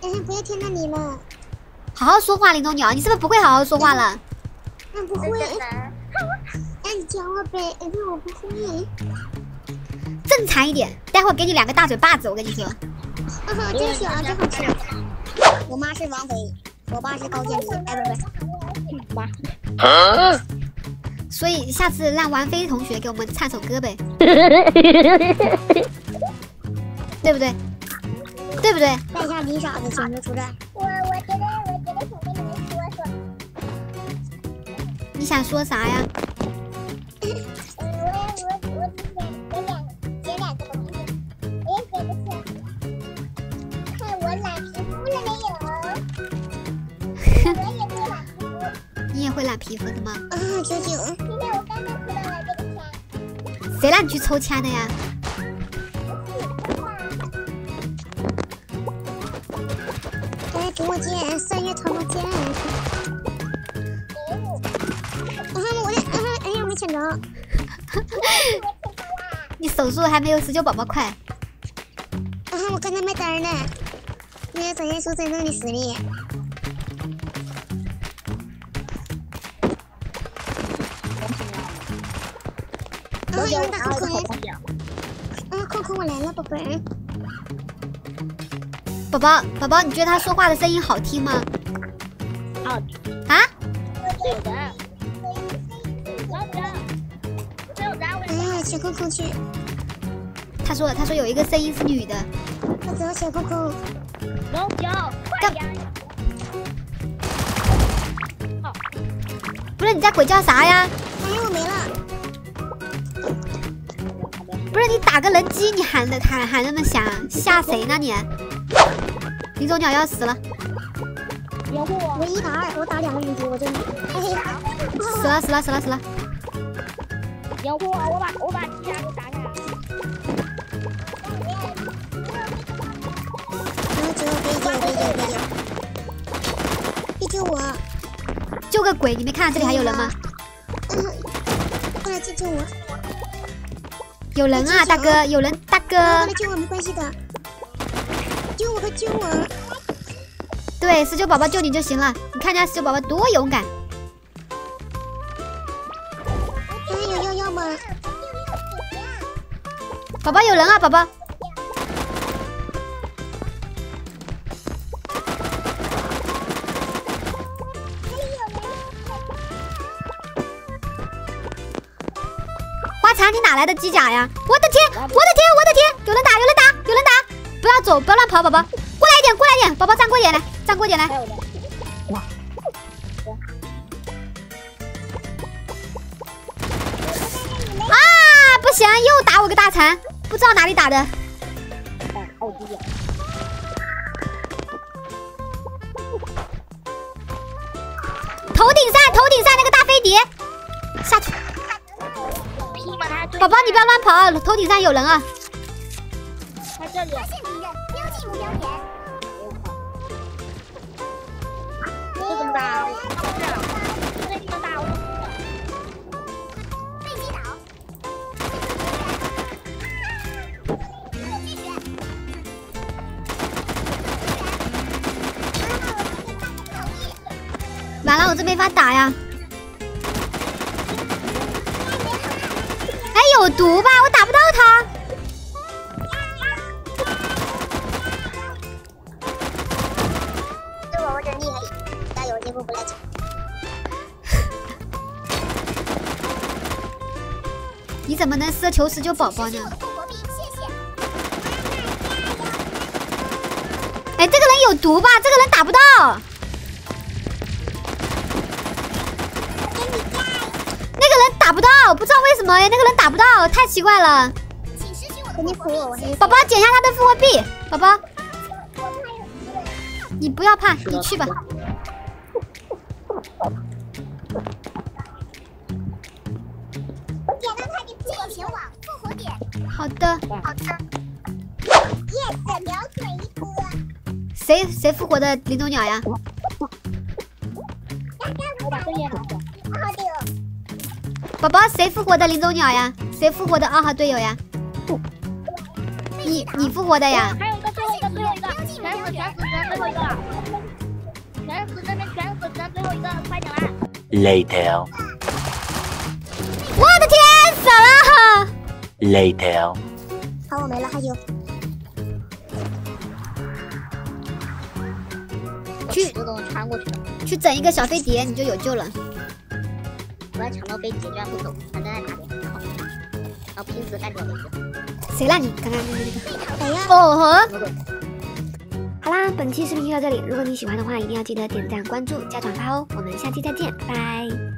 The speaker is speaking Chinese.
不要听到你了。好好说话，林中鸟，你是不是不会好好说话了？不会。你教我呗，我不会。正常一点，待会儿给你2个大嘴巴子，我跟你说。真香，真好吃。我妈是王菲，我爸是高渐离。不，妈。所以下次让王菲同学给我们唱首歌呗，对不对？对不对？带下李傻子行不出来。我觉得想跟你们说说。你想说啥呀？我写2个东西，我也写不出来。看我染皮肤了没有？我也会染皮肤。你也会染皮肤的吗？舅舅。今天我刚刚抽到了这个签。谁让你去抽签的呀？给我剑，3月抽到剑。我没抢着。你手速还没有19宝宝快。我刚才没单呢。没有展现出真正的实力。有人打空空。空空我来了，宝贝儿。宝宝，你觉得他说话的声音好听吗？好。啊？有的。小空空去。他说有一个声音是女的。我走，小空空。龙九，快点！不是你在鬼叫啥呀？我没了。不是你打个人机，你喊那么响，吓谁呢你？林中鸟要死了。我1打2，我打2个人机，我真的。死了。掩护我，我把其他都打下来。别救我！救个鬼！你没看到这里还有人吗？过来救我！有人啊，大哥，有人，大哥。过来救我，没关系的。救我！快救我！对，19宝宝救你就行了。你看人家19宝宝多勇敢。有药吗？宝宝有人啊，宝宝。花茶，你哪来的机甲呀？我的天！有人打！不要走，不要乱跑，宝宝，过来一点，宝宝站过一点来。不行，又打我个大残，不知道哪里打的。头顶上那个大飞碟，下去。宝宝，你不要乱跑，头顶上有人啊！在这里。发现敌人，标记目标点。这怎么打？这怎么打？被击倒。完了，我这没法打呀。哎，有毒吧？我打不到他。这宝宝真厉害，加油，这波不赖球。你怎么能奢求19宝宝呢？哎，这个人有毒吧？这个人打不到。那个人打不到，不知道为什么哎，那个人打不到，太奇怪了。宝宝捡下他的复活币，宝宝，你不要怕，你去吧。我点到他的复活前往复活点。好的。Yes， 秒水一波。谁复活的林中鸟呀？我把这也拿了。宝宝，谁复活的林中鸟呀？谁复活的2号队友呀？你复活的呀？还有一个，最后一个，全死。剩最后一个了，全死这边全死，只剩最后一个，快点啦 Later. 我的天，死了！ Later. 好，我没了，还有。去这种穿过去了，去整一个小飞碟，你就有救了。我要抢到飞机，居然不走，反正在哪里，然后拼死干掉了一个。谁让你刚刚那个？哎呀，哦呵。什么鬼？好啦，本期视频就到这里。如果你喜欢的话，一定要记得点赞、关注、加转发哦。我们下期再见，拜拜。